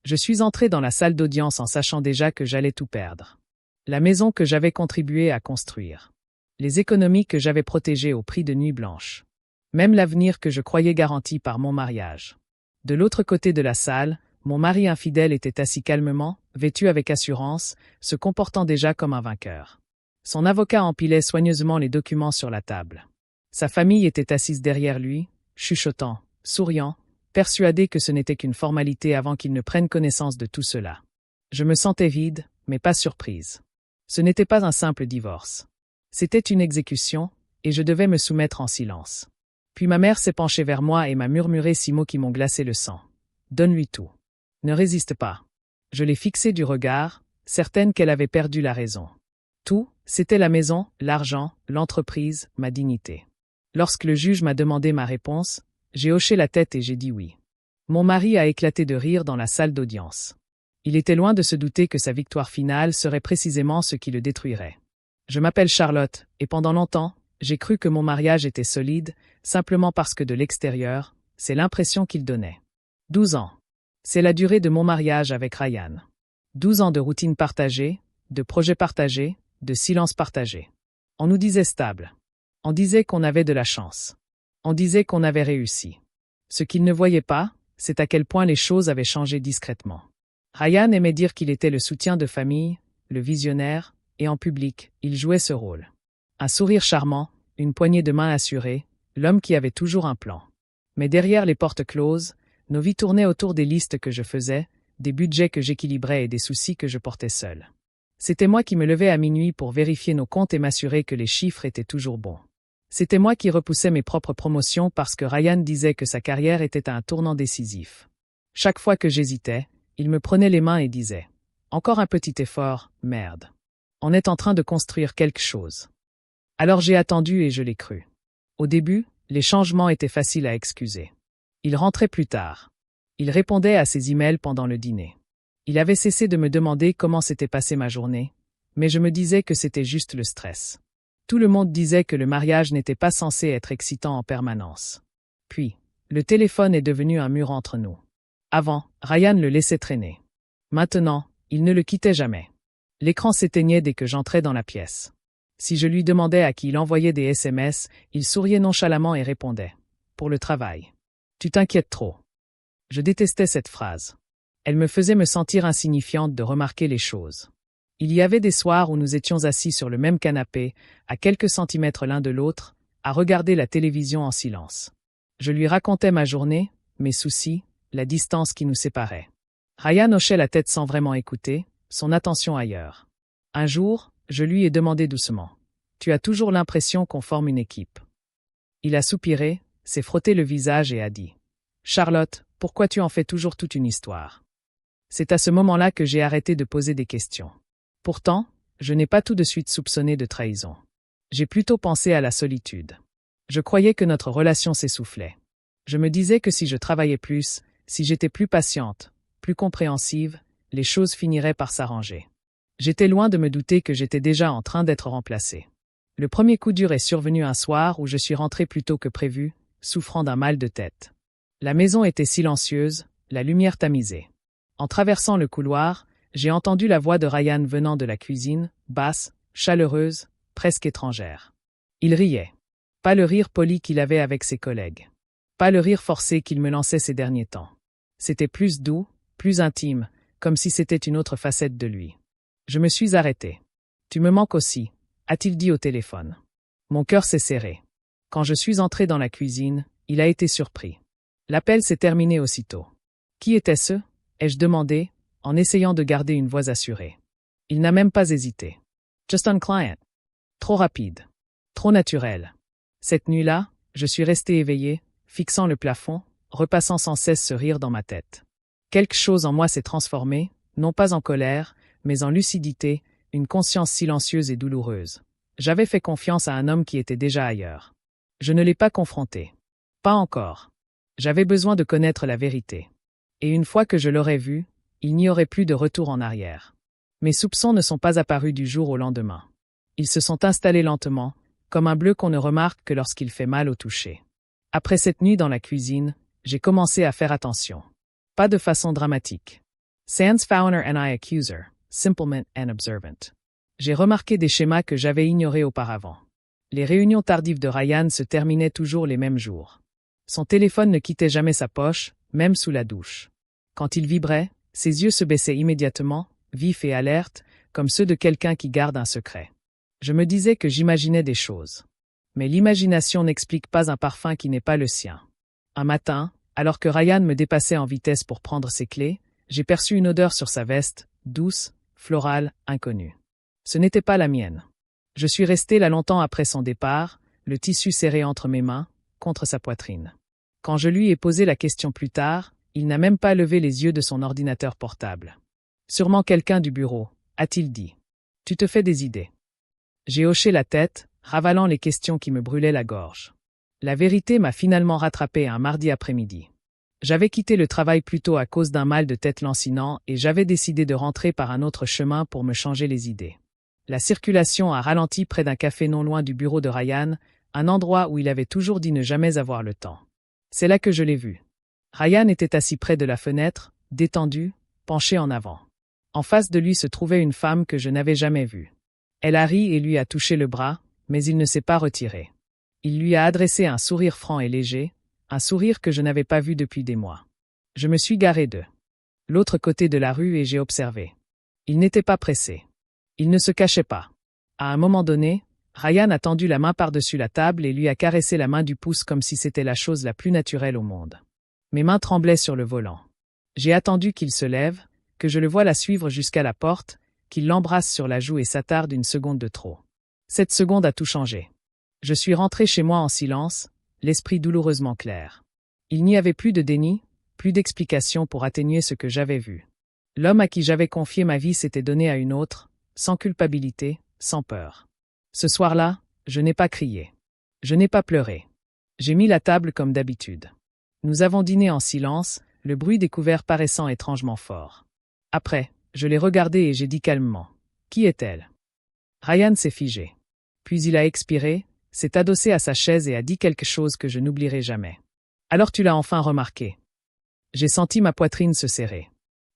Je suis entré dans la salle d'audience en sachant déjà que j'allais tout perdre. La maison que j'avais contribué à construire. Les économies que j'avais protégées au prix de nuit blanche. Même l'avenir que je croyais garanti par mon mariage. De l'autre côté de la salle, mon mari infidèle était assis calmement, vêtu avec assurance, se comportant déjà comme un vainqueur. Son avocat empilait soigneusement les documents sur la table. Sa famille était assise derrière lui, chuchotant, souriant, persuadé que ce n'était qu'une formalité avant qu'il ne prenne connaissance de tout cela. Je me sentais vide, mais pas surprise. Ce n'était pas un simple divorce. C'était une exécution, et je devais me soumettre en silence. Puis ma mère s'est penchée vers moi et m'a murmuré 6 mots qui m'ont glacé le sang. « Donne-lui tout. Ne résiste pas. » Je l'ai fixée du regard, certaine qu'elle avait perdu la raison. Tout, c'était la maison, l'argent, l'entreprise, ma dignité. Lorsque le juge m'a demandé ma réponse, j'ai hoché la tête et j'ai dit oui. Mon mari a éclaté de rire dans la salle d'audience. Il était loin de se douter que sa victoire finale serait précisément ce qui le détruirait. Je m'appelle Charlotte, et pendant longtemps, j'ai cru que mon mariage était solide, simplement parce que de l'extérieur, c'est l'impression qu'il donnait. 12 ans. C'est la durée de mon mariage avec Ryan. 12 ans de routine partagée, de projets partagés, de silence partagé. On nous disait stable. On disait qu'on avait de la chance. On disait qu'on avait réussi. Ce qu'il ne voyait pas, c'est à quel point les choses avaient changé discrètement. Ryan aimait dire qu'il était le soutien de famille, le visionnaire, et en public, il jouait ce rôle. Un sourire charmant, une poignée de main assurée, l'homme qui avait toujours un plan. Mais derrière les portes closes, nos vies tournaient autour des listes que je faisais, des budgets que j'équilibrais et des soucis que je portais seul. C'était moi qui me levais à minuit pour vérifier nos comptes et m'assurer que les chiffres étaient toujours bons. C'était moi qui repoussais mes propres promotions parce que Ryan disait que sa carrière était à un tournant décisif. Chaque fois que j'hésitais, il me prenait les mains et disait « Encore un petit effort, merde. On est en train de construire quelque chose. » Alors j'ai attendu et je l'ai cru. Au début, les changements étaient faciles à excuser. Il rentrait plus tard. Il répondait à ses emails pendant le dîner. Il avait cessé de me demander comment s'était passée ma journée, mais je me disais que c'était juste le stress. Tout le monde disait que le mariage n'était pas censé être excitant en permanence. Puis, le téléphone est devenu un mur entre nous. Avant, Ryan le laissait traîner. Maintenant, il ne le quittait jamais. L'écran s'éteignait dès que j'entrais dans la pièce. Si je lui demandais à qui il envoyait des SMS, il souriait nonchalamment et répondait « Pour le travail. Tu t'inquiètes trop. » Je détestais cette phrase. Elle me faisait me sentir insignifiante de remarquer les choses. Il y avait des soirs où nous étions assis sur le même canapé, à quelques centimètres l'un de l'autre, à regarder la télévision en silence. Je lui racontais ma journée, mes soucis, la distance qui nous séparait. Ryan hochait la tête sans vraiment écouter, son attention ailleurs. Un jour, je lui ai demandé doucement « Tu as toujours l'impression qu'on forme une équipe ?» Il a soupiré, s'est frotté le visage et a dit « Charlotte, pourquoi tu en fais toujours toute une histoire ?» C'est à ce moment-là que j'ai arrêté de poser des questions. Pourtant, je n'ai pas tout de suite soupçonné de trahison. J'ai plutôt pensé à la solitude. Je croyais que notre relation s'essoufflait. Je me disais que si je travaillais plus, si j'étais plus patiente, plus compréhensive, les choses finiraient par s'arranger. J'étais loin de me douter que j'étais déjà en train d'être remplacée. Le premier coup dur est survenu un soir où je suis rentrée plus tôt que prévu, souffrant d'un mal de tête. La maison était silencieuse, la lumière tamisée. En traversant le couloir, j'ai entendu la voix de Ryan venant de la cuisine, basse, chaleureuse, presque étrangère. Il riait. Pas le rire poli qu'il avait avec ses collègues. Pas le rire forcé qu'il me lançait ces derniers temps. C'était plus doux, plus intime, comme si c'était une autre facette de lui. Je me suis arrêtée. « Tu me manques aussi », a-t-il dit au téléphone. Mon cœur s'est serré. Quand je suis entrée dans la cuisine, il a été surpris. L'appel s'est terminé aussitôt. « Qui était-ce » ai-je demandé, en essayant de garder une voix assurée. Il n'a même pas hésité. « Just un client. » Trop rapide. Trop naturel. Cette nuit-là, je suis restée éveillée, fixant le plafond, repassant sans cesse ce rire dans ma tête. Quelque chose en moi s'est transformé, non pas en colère, mais en lucidité, une conscience silencieuse et douloureuse. J'avais fait confiance à un homme qui était déjà ailleurs. Je ne l'ai pas confronté. Pas encore. J'avais besoin de connaître la vérité. Et une fois que je l'aurais vu, il n'y aurait plus de retour en arrière. Mes soupçons ne sont pas apparus du jour au lendemain. Ils se sont installés lentement, comme un bleu qu'on ne remarque que lorsqu'il fait mal au toucher. Après cette nuit dans la cuisine, j'ai commencé à faire attention. Pas de façon dramatique. Sans founder and I accuser, simplement and observant. J'ai remarqué des schémas que j'avais ignorés auparavant. Les réunions tardives de Ryan se terminaient toujours les mêmes jours. Son téléphone ne quittait jamais sa poche, même sous la douche. Quand il vibrait, ses yeux se baissaient immédiatement, vifs et alertes, comme ceux de quelqu'un qui garde un secret. Je me disais que j'imaginais des choses. Mais l'imagination n'explique pas un parfum qui n'est pas le sien. Un matin, alors que Ryan me dépassait en vitesse pour prendre ses clés, j'ai perçu une odeur sur sa veste, douce, florale, inconnue. Ce n'était pas la mienne. Je suis resté là longtemps après son départ, le tissu serré entre mes mains, contre sa poitrine. Quand je lui ai posé la question plus tard, il n'a même pas levé les yeux de son ordinateur portable. Sûrement quelqu'un du bureau, a-t-il dit. Tu te fais des idées. J'ai hoché la tête, ravalant les questions qui me brûlaient la gorge. La vérité m'a finalement rattrapé un mardi après-midi. J'avais quitté le travail plus tôt à cause d'un mal de tête lancinant et j'avais décidé de rentrer par un autre chemin pour me changer les idées. La circulation a ralenti près d'un café non loin du bureau de Ryan, un endroit où il avait toujours dit ne jamais avoir le temps. C'est là que je l'ai vu. Ryan était assis près de la fenêtre, détendu, penché en avant. En face de lui se trouvait une femme que je n'avais jamais vue. Elle a ri et lui a touché le bras, mais il ne s'est pas retiré. Il lui a adressé un sourire franc et léger, un sourire que je n'avais pas vu depuis des mois. Je me suis garé de l'autre côté de la rue et j'ai observé. Il n'était pas pressé. Il ne se cachait pas. À un moment donné, Ryan a tendu la main par-dessus la table et lui a caressé la main du pouce comme si c'était la chose la plus naturelle au monde. Mes mains tremblaient sur le volant. J'ai attendu qu'il se lève, que je le voie la suivre jusqu'à la porte, qu'il l'embrasse sur la joue et s'attarde une seconde de trop. Cette seconde a tout changé. Je suis rentré chez moi en silence, l'esprit douloureusement clair. Il n'y avait plus de déni, plus d'explication pour atténuer ce que j'avais vu. L'homme à qui j'avais confié ma vie s'était donné à une autre, sans culpabilité, sans peur. Ce soir-là, je n'ai pas crié. Je n'ai pas pleuré. J'ai mis la table comme d'habitude. Nous avons dîné en silence, le bruit des couverts paraissant étrangement fort. Après, je l'ai regardée et j'ai dit calmement. Qui est-elle? Ryan s'est figé. Puis il a expiré, s'est adossé à sa chaise et a dit quelque chose que je n'oublierai jamais. Alors tu l'as enfin remarqué. J'ai senti ma poitrine se serrer.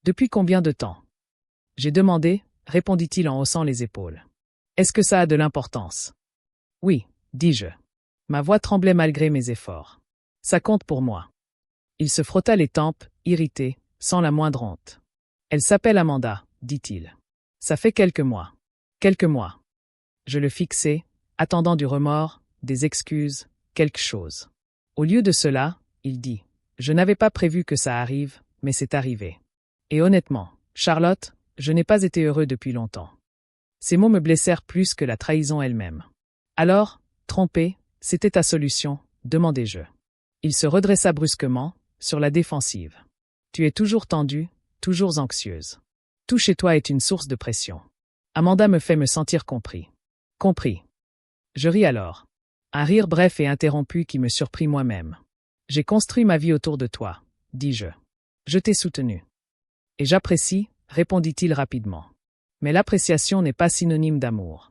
Depuis combien de temps? J'ai demandé, répondit-il en haussant les épaules. Est-ce que ça a de l'importance? Oui, dis-je. Ma voix tremblait malgré mes efforts. Ça compte pour moi. Il se frotta les tempes, irrité, sans la moindre honte. Elle s'appelle Amanda, dit-il. Ça fait quelques mois. Quelques mois. Je le fixais, attendant du remords, des excuses, quelque chose. Au lieu de cela, il dit. Je n'avais pas prévu que ça arrive, mais c'est arrivé. Et honnêtement, Charlotte, je n'ai pas été heureux depuis longtemps. Ces mots me blessèrent plus que la trahison elle-même. Alors, trompé, c'était ta solution, demandai-je. Il se redressa brusquement, sur la défensive. Tu es toujours tendue, toujours anxieuse. Tout chez toi est une source de pression. Amanda me fait me sentir compris. Compris. Je ris alors. Un rire bref et interrompu qui me surprit moi-même. J'ai construit ma vie autour de toi, dis-je. Je t'ai soutenu. Et j'apprécie, répondit-il rapidement. Mais l'appréciation n'est pas synonyme d'amour.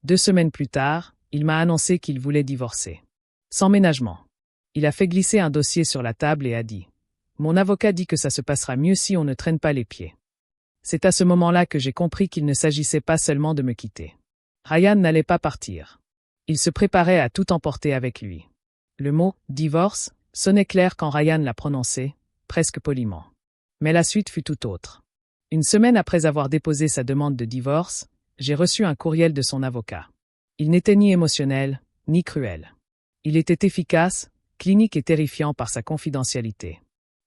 2 semaines plus tard, il m'a annoncé qu'il voulait divorcer. Sans ménagement. Il a fait glisser un dossier sur la table et a dit « Mon avocat dit que ça se passera mieux si on ne traîne pas les pieds. » C'est à ce moment-là que j'ai compris qu'il ne s'agissait pas seulement de me quitter. Ryan n'allait pas partir. Il se préparait à tout emporter avec lui. Le mot « divorce » sonnait clair quand Ryan l'a prononcé, presque poliment. Mais la suite fut tout autre. Une semaine après avoir déposé sa demande de divorce, j'ai reçu un courriel de son avocat. Il n'était ni émotionnel, ni cruel. Il était efficace, clinique et terrifiant par sa confidentialité.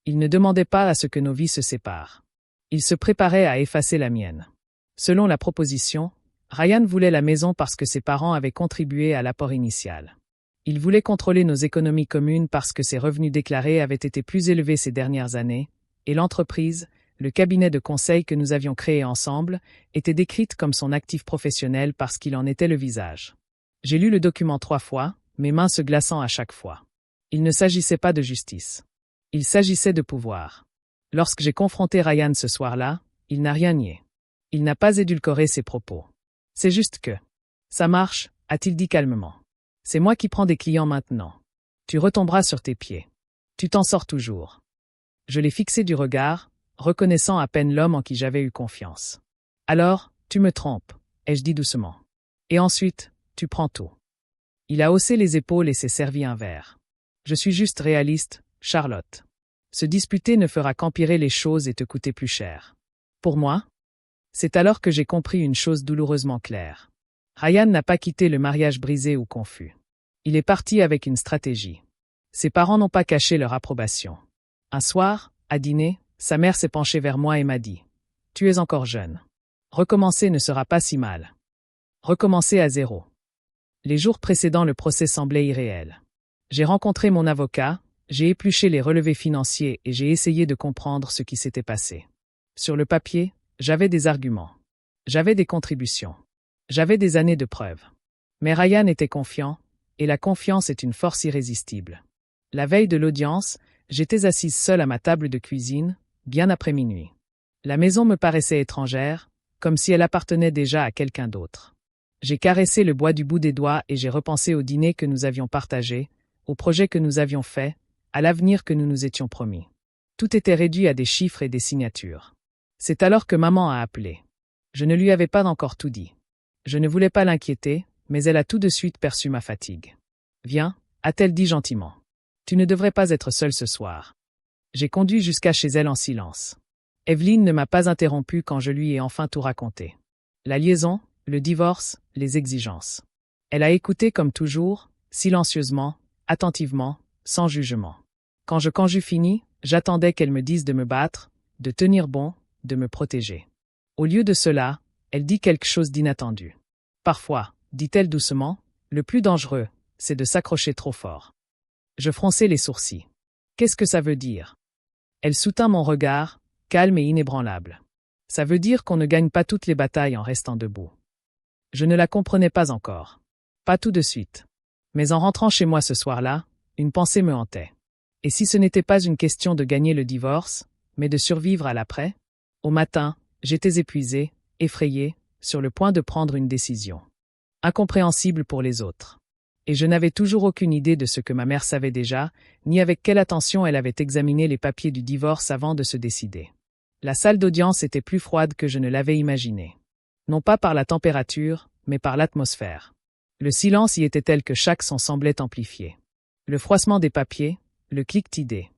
Il ne demandait pas à ce que nos vies se séparent. Il se préparait à effacer la mienne. Selon la proposition, Ryan voulait la maison parce que ses parents avaient contribué à l'apport initial. Il voulait contrôler nos économies communes parce que ses revenus déclarés avaient été plus élevés ces dernières années, et l'entreprise, le cabinet de conseil que nous avions créé ensemble, était décrite comme son actif professionnel parce qu'il en était le visage. J'ai lu le document 3 fois, mes mains se glaçant à chaque fois. Il ne s'agissait pas de justice. Il s'agissait de pouvoir. Lorsque j'ai confronté Ryan ce soir-là, il n'a rien nié. Il n'a pas édulcoré ses propos. C'est juste que. Ça marche, a-t-il dit calmement. C'est moi qui prends des clients maintenant. Tu retomberas sur tes pieds. Tu t'en sors toujours. Je l'ai fixé du regard, reconnaissant à peine l'homme en qui j'avais eu confiance. Alors, tu me trompes, ai-je dit doucement. Et ensuite, tu prends tout. Il a haussé les épaules et s'est servi un verre. Je suis juste réaliste, Charlotte. Se disputer ne fera qu'empirer les choses et te coûter plus cher. Pour moi? C'est alors que j'ai compris une chose douloureusement claire. Ryan n'a pas quitté le mariage brisé ou confus. Il est parti avec une stratégie. Ses parents n'ont pas caché leur approbation. Un soir, à dîner, sa mère s'est penchée vers moi et m'a dit « Tu es encore jeune. Recommencer ne sera pas si mal. Recommencer à zéro. » Les jours précédant le procès semblaient irréels. J'ai rencontré mon avocat, j'ai épluché les relevés financiers et j'ai essayé de comprendre ce qui s'était passé. Sur le papier, j'avais des arguments. J'avais des contributions. J'avais des années de preuves. Mais Ryan était confiant, et la confiance est une force irrésistible. La veille de l'audience, j'étais assise seule à ma table de cuisine, bien après minuit. La maison me paraissait étrangère, comme si elle appartenait déjà à quelqu'un d'autre. J'ai caressé le bois du bout des doigts et j'ai repensé au dîner que nous avions partagé, au projet que nous avions fait, à l'avenir que nous nous étions promis. Tout était réduit à des chiffres et des signatures. C'est alors que maman a appelé. Je ne lui avais pas encore tout dit. Je ne voulais pas l'inquiéter, mais elle a tout de suite perçu ma fatigue. « Viens », a-t-elle dit gentiment. « Tu ne devrais pas être seule ce soir. » J'ai conduit jusqu'à chez elle en silence. Evelyne ne m'a pas interrompu quand je lui ai enfin tout raconté. La liaison, le divorce, les exigences. Elle a écouté comme toujours, silencieusement, attentivement, sans jugement. Quand j'eus fini, j'attendais qu'elle me dise de me battre, de tenir bon, de me protéger. Au lieu de cela, elle dit quelque chose d'inattendu. Parfois, dit-elle doucement, le plus dangereux, c'est de s'accrocher trop fort. Je fronçai les sourcils. Qu'est-ce que ça veut dire? Elle soutint mon regard, calme et inébranlable. Ça veut dire qu'on ne gagne pas toutes les batailles en restant debout. Je ne la comprenais pas encore. Pas tout de suite. Mais en rentrant chez moi ce soir-là, une pensée me hantait. Et si ce n'était pas une question de gagner le divorce, mais de survivre à l'après? Au matin, j'étais épuisée, effrayée, sur le point de prendre une décision. Incompréhensible pour les autres. Et je n'avais toujours aucune idée de ce que ma mère savait déjà, ni avec quelle attention elle avait examiné les papiers du divorce avant de se décider. La salle d'audience était plus froide que je ne l'avais imaginé. Non pas par la température, mais par l'atmosphère. Le silence y était tel que chaque son semblait amplifié. Le froissement des papiers, le cliquetis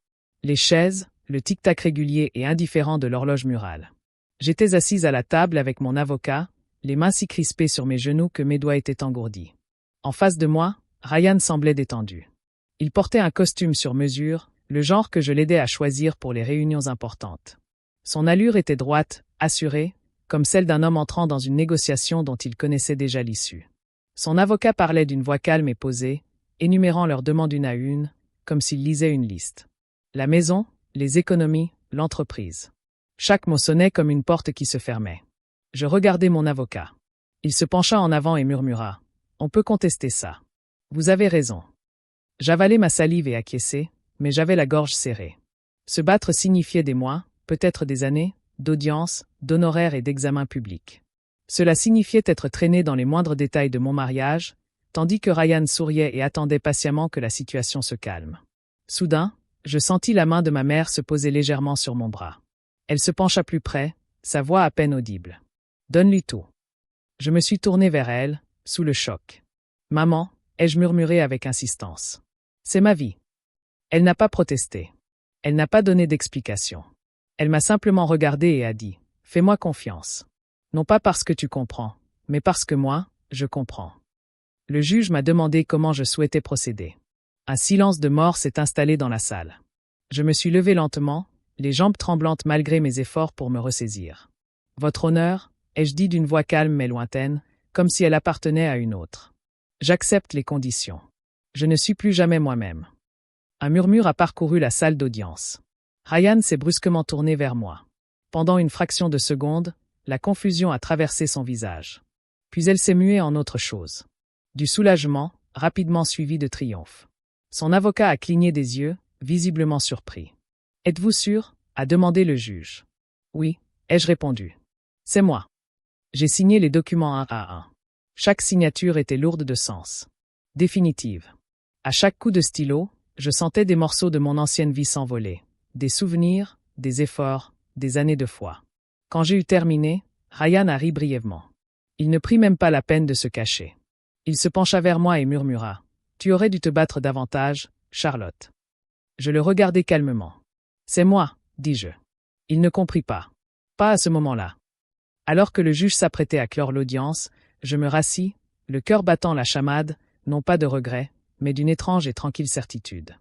les chaises, le tic-tac régulier et indifférent de l'horloge murale. J'étais assise à la table avec mon avocat, les mains si crispées sur mes genoux que mes doigts étaient engourdis. En face de moi, Ryan semblait détendu. Il portait un costume sur mesure, le genre que je l'aidais à choisir pour les réunions importantes. Son allure était droite, assurée, comme celle d'un homme entrant dans une négociation dont il connaissait déjà l'issue. Son avocat parlait d'une voix calme et posée, énumérant leurs demandes une à une, comme s'il lisait une liste. La maison, les économies, l'entreprise. Chaque mot sonnait comme une porte qui se fermait. Je regardais mon avocat. Il se pencha en avant et murmura. « On peut contester ça. Vous avez raison. » J'avalai ma salive et acquiesçai, mais j'avais la gorge serrée. Se battre signifiait des mois, peut-être des années, d'audience, d'honoraires et d'examens publics. Cela signifiait être traîné dans les moindres détails de mon mariage, tandis que Ryan souriait et attendait patiemment que la situation se calme. Soudain, je sentis la main de ma mère se poser légèrement sur mon bras. Elle se pencha plus près, sa voix à peine audible. « Donne-lui tout. » Je me suis tournée vers elle, sous le choc. « Maman » ai-je murmuré avec insistance. « C'est ma vie. » Elle n'a pas protesté. Elle n'a pas donné d'explication. Elle m'a simplement regardé et a dit « Fais-moi confiance. » Non pas parce que tu comprends, mais parce que moi, je comprends. Le juge m'a demandé comment je souhaitais procéder. Un silence de mort s'est installé dans la salle. Je me suis levée lentement, les jambes tremblantes malgré mes efforts pour me ressaisir. « Votre honneur » ai-je dit d'une voix calme mais lointaine, comme si elle appartenait à une autre. J'accepte les conditions. Je ne suis plus jamais moi-même. Un murmure a parcouru la salle d'audience. Ryan s'est brusquement tourné vers moi. Pendant une fraction de seconde, la confusion a traversé son visage. Puis elle s'est muée en autre chose. Du soulagement, rapidement suivi de triomphe. Son avocat a cligné des yeux, visiblement surpris. « Êtes-vous sûr ?» a demandé le juge. « Oui » ai-je répondu. « C'est moi. » J'ai signé les documents un à un. Chaque signature était lourde de sens. Définitive. À chaque coup de stylo, je sentais des morceaux de mon ancienne vie s'envoler. Des souvenirs, des efforts, des années de foi. Quand j'ai eu terminé, Ryan a ri brièvement. Il ne prit même pas la peine de se cacher. Il se pencha vers moi et murmura. « Tu aurais dû te battre davantage, Charlotte. » Je le regardai calmement. « C'est moi, dis-je. » Il ne comprit pas. Pas à ce moment-là. Alors que le juge s'apprêtait à clore l'audience, je me rassis, le cœur battant la chamade, non pas de regret, mais d'une étrange et tranquille certitude.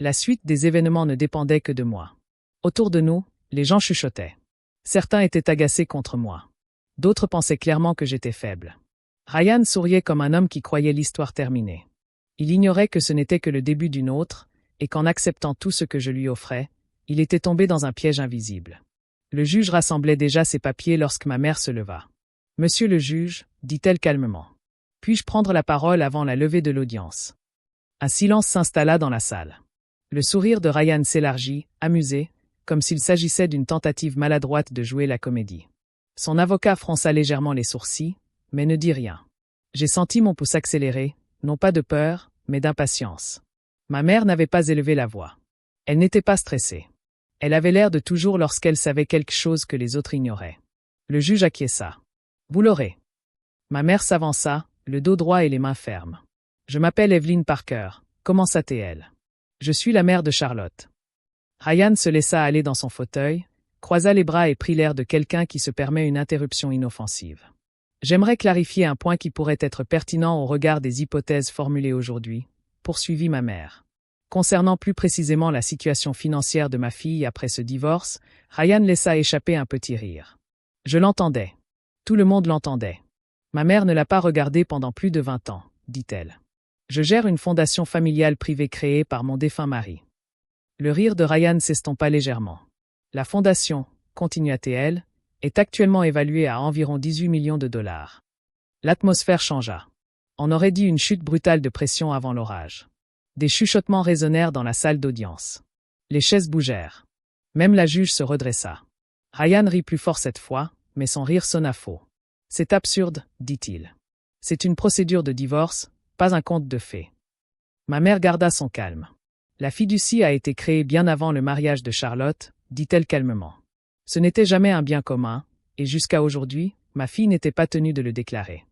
La suite des événements ne dépendait que de moi. Autour de nous, les gens chuchotaient. Certains étaient agacés contre moi. D'autres pensaient clairement que j'étais faible. Ryan souriait comme un homme qui croyait l'histoire terminée. Il ignorait que ce n'était que le début d'une autre, et qu'en acceptant tout ce que je lui offrais, il était tombé dans un piège invisible. Le juge rassemblait déjà ses papiers lorsque ma mère se leva. « Monsieur le juge, dit-elle calmement. Puis-je prendre la parole avant la levée de l'audience ?» Un silence s'installa dans la salle. Le sourire de Ryan s'élargit, amusé, comme s'il s'agissait d'une tentative maladroite de jouer la comédie. Son avocat fronça légèrement les sourcils, mais ne dit rien. J'ai senti mon pouce accélérer, non pas de peur, mais d'impatience. Ma mère n'avait pas élevé la voix. Elle n'était pas stressée. Elle avait l'air de toujours lorsqu'elle savait quelque chose que les autres ignoraient. Le juge acquiesça. « Vous l'aurez. » Ma mère s'avança, le dos droit et les mains fermes. « Je m'appelle Evelyn Parker, commença-t-elle. Je suis la mère de Charlotte. » Ryan se laissa aller dans son fauteuil, croisa les bras et prit l'air de quelqu'un qui se permet une interruption inoffensive. « J'aimerais clarifier un point qui pourrait être pertinent au regard des hypothèses formulées aujourd'hui, poursuivit ma mère. Concernant plus précisément la situation financière de ma fille après ce divorce, Ryan laissa échapper un petit rire. Je l'entendais. Tout le monde l'entendait. Ma mère ne l'a pas regardé pendant plus de 20 ans, dit-elle. Je gère une fondation familiale privée créée par mon défunt mari. Le rire de Ryan s'estompa légèrement. La fondation, continua-t-elle, est actuellement évaluée à environ 18 millions de dollars. L'atmosphère changea. On aurait dit une chute brutale de pression avant l'orage. Des chuchotements résonnèrent dans la salle d'audience. Les chaises bougèrent. Même la juge se redressa. Ryan rit plus fort cette fois, mais son rire sonna faux. « C'est absurde, dit-il. C'est une procédure de divorce, pas un conte de fées. » Ma mère garda son calme. « La fiducie a été créée bien avant le mariage de Charlotte, dit-elle calmement. Ce n'était jamais un bien commun, et jusqu'à aujourd'hui, ma fille n'était pas tenue de le déclarer. »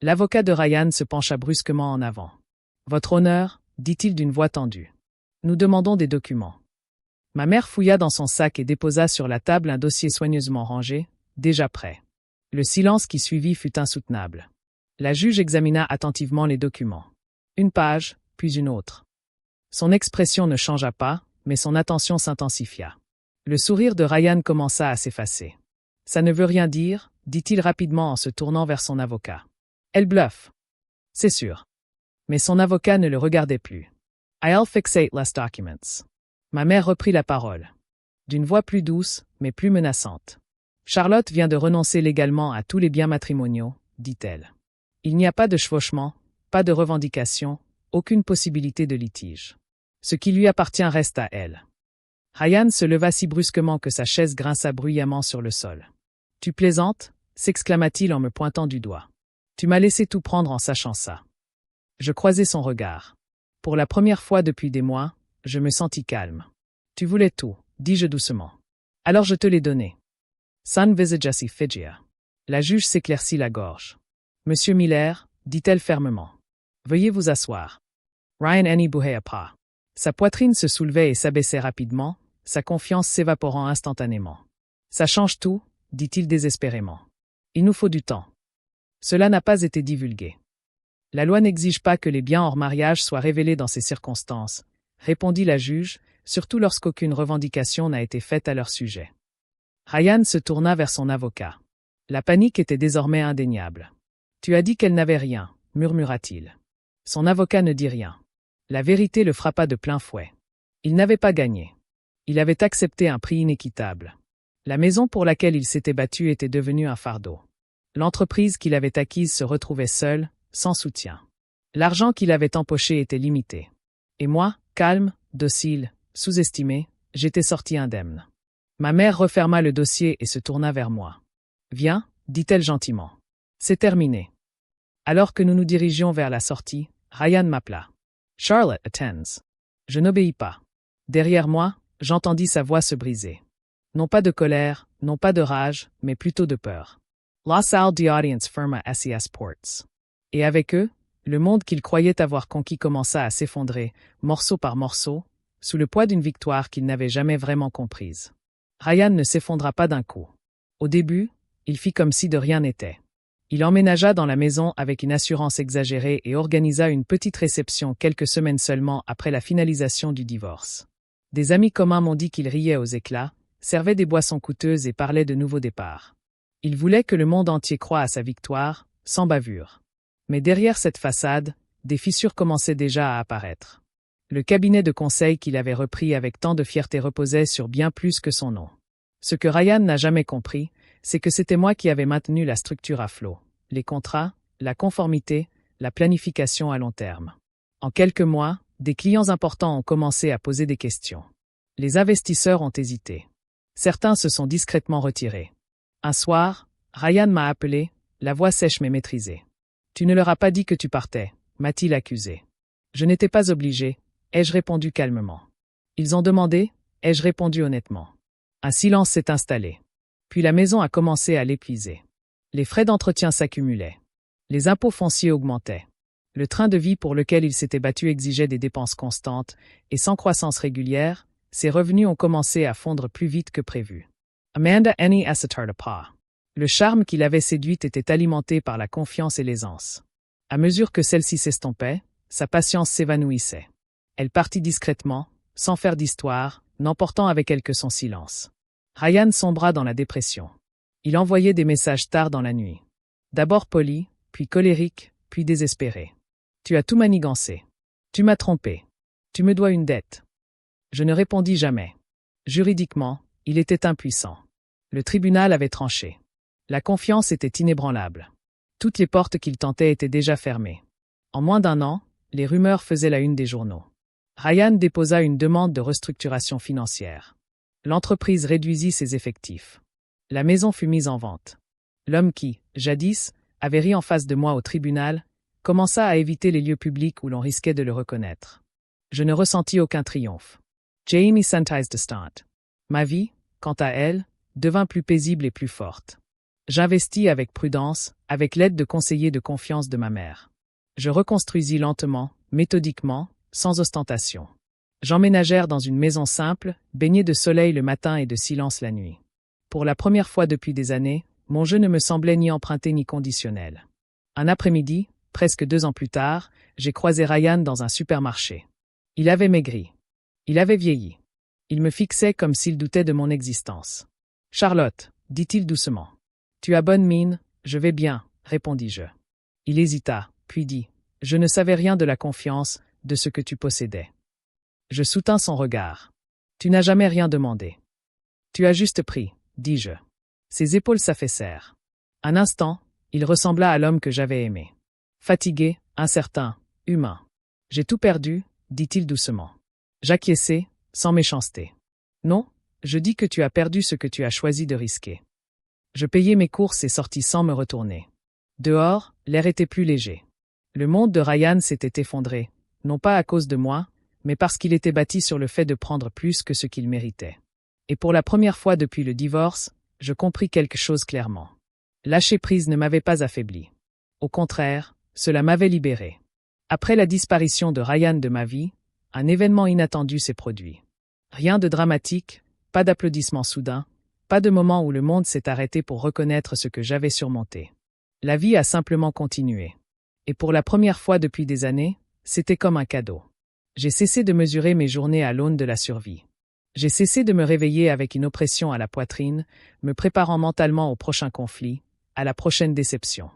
L'avocat de Ryan se pencha brusquement en avant. « Votre honneur, dit-il d'une voix tendue. Nous demandons des documents. » Ma mère fouilla dans son sac et déposa sur la table un dossier soigneusement rangé, déjà prêt. Le silence qui suivit fut insoutenable. La juge examina attentivement les documents. Une page, puis une autre. Son expression ne changea pas, mais son attention s'intensifia. Le sourire de Ryan commença à s'effacer. « Ça ne veut rien dire, dit-il rapidement en se tournant vers son avocat. Elle bluffe. C'est sûr. » Mais son avocat ne le regardait plus. « I'll fixate less documents. » Ma mère reprit la parole. D'une voix plus douce, mais plus menaçante. « Charlotte vient de renoncer légalement à tous les biens matrimoniaux, dit-elle. Il n'y a pas de chevauchement, pas de revendication, aucune possibilité de litige. Ce qui lui appartient reste à elle. » Ryan se leva si brusquement que sa chaise grinça bruyamment sur le sol. « Tu plaisantes » s'exclama-t-il en me pointant du doigt. « Tu m'as laissé tout prendre en sachant ça. » Je croisai son regard. Pour la première fois depuis des mois, je me sentis calme. « Tu voulais tout, dis-je doucement. Alors je te l'ai donné. » San visagasi figia. La juge s'éclaircit la gorge. « Monsieur Miller, dit-elle fermement. Veuillez vous asseoir. » Ryan n'y bougeait pas. Sa poitrine se soulevait et s'abaissait rapidement, sa confiance s'évaporant instantanément. « Ça change tout, dit-il désespérément. Il nous faut du temps. Cela n'a pas été divulgué. La loi n'exige pas que les biens hors mariage soient révélés dans ces circonstances, répondit la juge, surtout lorsqu'aucune revendication n'a été faite à leur sujet. Ryan se tourna vers son avocat. La panique était désormais indéniable. « Tu as dit qu'elle n'avait rien, » murmura-t-il. Son avocat ne dit rien. La vérité le frappa de plein fouet. Il n'avait pas gagné. Il avait accepté un prix inéquitable. La maison pour laquelle il s'était battu était devenue un fardeau. L'entreprise qu'il avait acquise se retrouvait seule, sans soutien. L'argent qu'il avait empoché était limité. Et moi, calme, docile, sous-estimé, j'étais sorti indemne. Ma mère referma le dossier et se tourna vers moi. « Viens, dit-elle gentiment. C'est terminé. » Alors que nous nous dirigions vers la sortie, Ryan m'appela. « Charlotte attends. » Je n'obéis pas. Derrière moi, j'entendis sa voix se briser. « Non pas de colère, non pas de rage, mais plutôt de peur. La salle d'audience ferma SES Ports. Et avec eux, le monde qu'il croyait avoir conquis commença à s'effondrer, morceau par morceau, sous le poids d'une victoire qu'il n'avait jamais vraiment comprise. Ryan ne s'effondra pas d'un coup. Au début, il fit comme si de rien n'était. Il emménagea dans la maison avec une assurance exagérée et organisa une petite réception quelques semaines seulement après la finalisation du divorce. Des amis communs m'ont dit qu'il riait aux éclats, servait des boissons coûteuses et parlait de nouveaux départs. Il voulait que le monde entier croie à sa victoire, sans bavure. Mais derrière cette façade, des fissures commençaient déjà à apparaître. Le cabinet de conseil qu'il avait repris avec tant de fierté reposait sur bien plus que son nom. Ce que Ryan n'a jamais compris, c'est que c'était moi qui avais maintenu la structure à flot, les contrats, la conformité, la planification à long terme. En quelques mois, des clients importants ont commencé à poser des questions. Les investisseurs ont hésité. Certains se sont discrètement retirés. Un soir, Ryan m'a appelé, la voix sèche mais maîtrisée. « Tu ne leur as pas dit que tu partais », m'a-t-il accusé. Je n'étais pas obligé, ai-je répondu calmement. Ils ont demandé, ai-je répondu honnêtement. Un silence s'est installé. Puis la maison a commencé à l'épuiser. Les frais d'entretien s'accumulaient. Les impôts fonciers augmentaient. Le train de vie pour lequel il s'était battu exigeait des dépenses constantes, et sans croissance régulière, ses revenus ont commencé à fondre plus vite que prévu. Amanda Annie s'attarda pas. Le charme qui l'avait séduite était alimenté par la confiance et l'aisance. À mesure que celle-ci s'estompait, sa patience s'évanouissait. Elle partit discrètement, sans faire d'histoire, n'emportant avec elle que son silence. Ryan sombra dans la dépression. Il envoyait des messages tard dans la nuit. D'abord poli, puis colérique, puis désespéré. « Tu as tout manigancé. Tu m'as trompé. Tu me dois une dette. » Je ne répondis jamais. Juridiquement, il était impuissant. Le tribunal avait tranché. La confiance était inébranlable. Toutes les portes qu'il tentait étaient déjà fermées. En moins d'un an, les rumeurs faisaient la une des journaux. Ryan déposa une demande de restructuration financière. L'entreprise réduisit ses effectifs. La maison fut mise en vente. L'homme qui, jadis, avait ri en face de moi au tribunal, commença à éviter les lieux publics où l'on risquait de le reconnaître. Je ne ressentis aucun triomphe. Jamie sentais de stand. Ma vie, quant à elle, devint plus paisible et plus forte. J'investis avec prudence, avec l'aide de conseillers de confiance de ma mère. Je reconstruisis lentement, méthodiquement, sans ostentation. J'emménagèrent dans une maison simple, baignée de soleil le matin et de silence la nuit. Pour la première fois depuis des années, mon jeu ne me semblait ni emprunté ni conditionnel. Un après-midi, presque 2 ans plus tard, j'ai croisé Ryan dans un supermarché. Il avait maigri. Il avait vieilli. Il me fixait comme s'il doutait de mon existence. « Charlotte, dit-il doucement. Tu as bonne mine, je vais bien, répondis-je. Il hésita, puis dit, je ne savais rien de la confiance, de ce que tu possédais. Je soutins son regard. Tu n'as jamais rien demandé. Tu as juste pris, dis-je. Ses épaules s'affaissèrent. Un instant, il ressembla à l'homme que j'avais aimé. Fatigué, incertain, humain. J'ai tout perdu, dit-il doucement. J'acquiesçai, sans méchanceté. Non, je dis que tu as perdu ce que tu as choisi de risquer. Je payai mes courses et sortis sans me retourner. Dehors, l'air était plus léger. Le monde de Ryan s'était effondré, non pas à cause de moi, mais parce qu'il était bâti sur le fait de prendre plus que ce qu'il méritait. Et pour la première fois depuis le divorce, je compris quelque chose clairement. Lâcher prise ne m'avait pas affaibli. Au contraire, cela m'avait libéré. Après la disparition de Ryan de ma vie, un événement inattendu s'est produit. Rien de dramatique, pas d'applaudissements soudains, pas de moment où le monde s'est arrêté pour reconnaître ce que j'avais surmonté. La vie a simplement continué. Et pour la première fois depuis des années, c'était comme un cadeau. J'ai cessé de mesurer mes journées à l'aune de la survie. J'ai cessé de me réveiller avec une oppression à la poitrine, me préparant mentalement au prochain conflit, à la prochaine déception.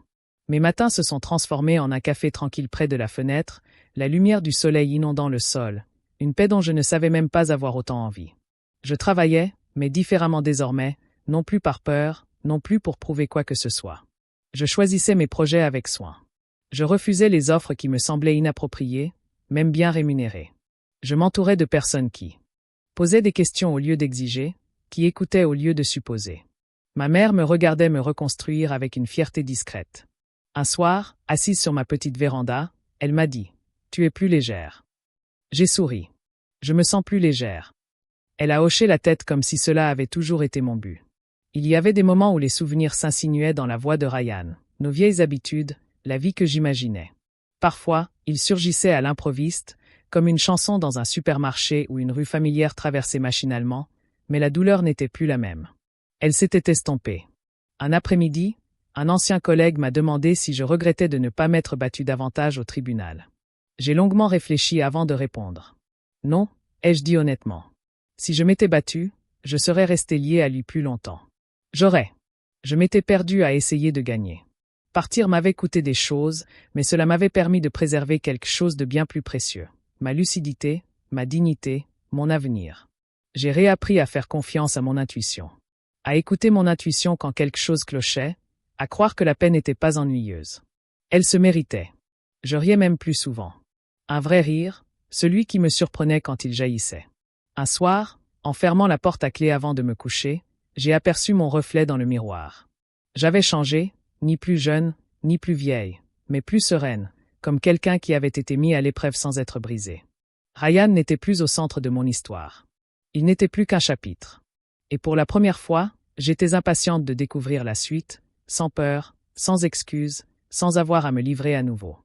Mes matins se sont transformés en un café tranquille près de la fenêtre, la lumière du soleil inondant le sol, une paix dont je ne savais même pas avoir autant envie. Je travaillais, mais différemment désormais, non plus par peur, non plus pour prouver quoi que ce soit. Je choisissais mes projets avec soin. Je refusais les offres qui me semblaient inappropriées, même bien rémunérées. Je m'entourais de personnes qui posaient des questions au lieu d'exiger, qui écoutaient au lieu de supposer. Ma mère me regardait me reconstruire avec une fierté discrète. Un soir, assise sur ma petite véranda, elle m'a dit « Tu es plus légère ». J'ai souri. Je me sens plus légère. Elle a hoché la tête comme si cela avait toujours été mon but. Il y avait des moments où les souvenirs s'insinuaient dans la voix de Ryan, nos vieilles habitudes, la vie que j'imaginais. Parfois, ils surgissaient à l'improviste, comme une chanson dans un supermarché ou une rue familière traversée machinalement, mais la douleur n'était plus la même. Elle s'était estompée. Un après-midi, un ancien collègue m'a demandé si je regrettais de ne pas m'être battu davantage au tribunal. J'ai longuement réfléchi avant de répondre. Non, ai-je dit honnêtement. Si je m'étais battu, je serais resté lié à lui plus longtemps. Je m'étais perdu à essayer de gagner. Partir m'avait coûté des choses, mais cela m'avait permis de préserver quelque chose de bien plus précieux. Ma lucidité, ma dignité, mon avenir. J'ai réappris à faire confiance à mon intuition. À écouter mon intuition quand quelque chose clochait, à croire que la peine n'était pas ennuyeuse. Elle se méritait. Je riais même plus souvent. Un vrai rire, celui qui me surprenait quand il jaillissait. Un soir, en fermant la porte à clé avant de me coucher, j'ai aperçu mon reflet dans le miroir. J'avais changé, ni plus jeune, ni plus vieille, mais plus sereine, comme quelqu'un qui avait été mis à l'épreuve sans être brisé. Ryan n'était plus au centre de mon histoire. Il n'était plus qu'un chapitre. Et pour la première fois, j'étais impatiente de découvrir la suite, sans peur, sans excuse, sans avoir à me livrer à nouveau.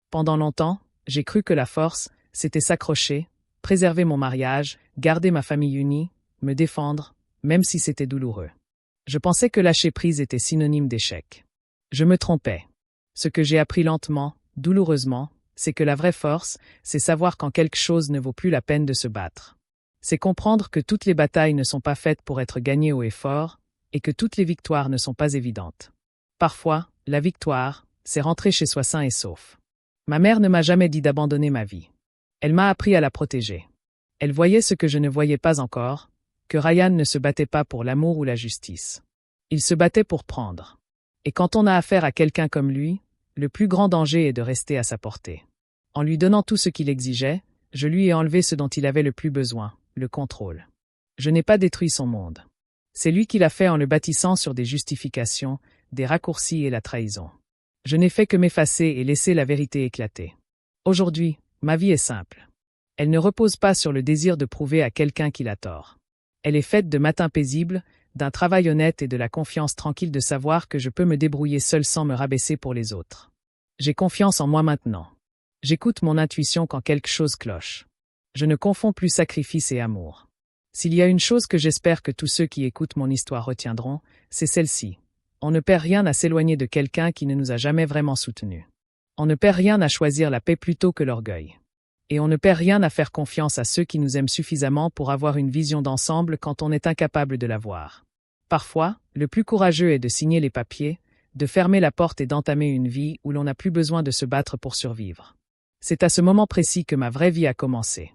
Pendant longtemps, j'ai cru que la force, c'était s'accrocher, préserver mon mariage, garder ma famille unie, me défendre, même si c'était douloureux. Je pensais que lâcher prise était synonyme d'échec. Je me trompais. Ce que j'ai appris lentement, douloureusement, c'est que la vraie force, c'est savoir quand quelque chose ne vaut plus la peine de se battre. C'est comprendre que toutes les batailles ne sont pas faites pour être gagnées haut et fort, et que toutes les victoires ne sont pas évidentes. Parfois, la victoire, c'est rentrer chez soi sain et sauf. Ma mère ne m'a jamais dit d'abandonner ma vie. Elle m'a appris à la protéger. Elle voyait ce que je ne voyais pas encore, que Ryan ne se battait pas pour l'amour ou la justice. Il se battait pour prendre. Et quand on a affaire à quelqu'un comme lui, le plus grand danger est de rester à sa portée. En lui donnant tout ce qu'il exigeait, je lui ai enlevé ce dont il avait le plus besoin, le contrôle. Je n'ai pas détruit son monde. C'est lui qui l'a fait en le bâtissant sur des justifications, des raccourcis et la trahison. Je n'ai fait que m'effacer et laisser la vérité éclater. Aujourd'hui, ma vie est simple. Elle ne repose pas sur le désir de prouver à quelqu'un qu'il a tort. Elle est faite de matins paisibles, d'un travail honnête et de la confiance tranquille de savoir que je peux me débrouiller seul sans me rabaisser pour les autres. J'ai confiance en moi maintenant. J'écoute mon intuition quand quelque chose cloche. Je ne confonds plus sacrifice et amour. S'il y a une chose que j'espère que tous ceux qui écoutent mon histoire retiendront, c'est celle-ci. On ne perd rien à s'éloigner de quelqu'un qui ne nous a jamais vraiment soutenus. On ne perd rien à choisir la paix plutôt que l'orgueil. Et on ne perd rien à faire confiance à ceux qui nous aiment suffisamment pour avoir une vision d'ensemble quand on est incapable de la voir. Parfois, le plus courageux est de signer les papiers, de fermer la porte et d'entamer une vie où l'on n'a plus besoin de se battre pour survivre. C'est à ce moment précis que ma vraie vie a commencé.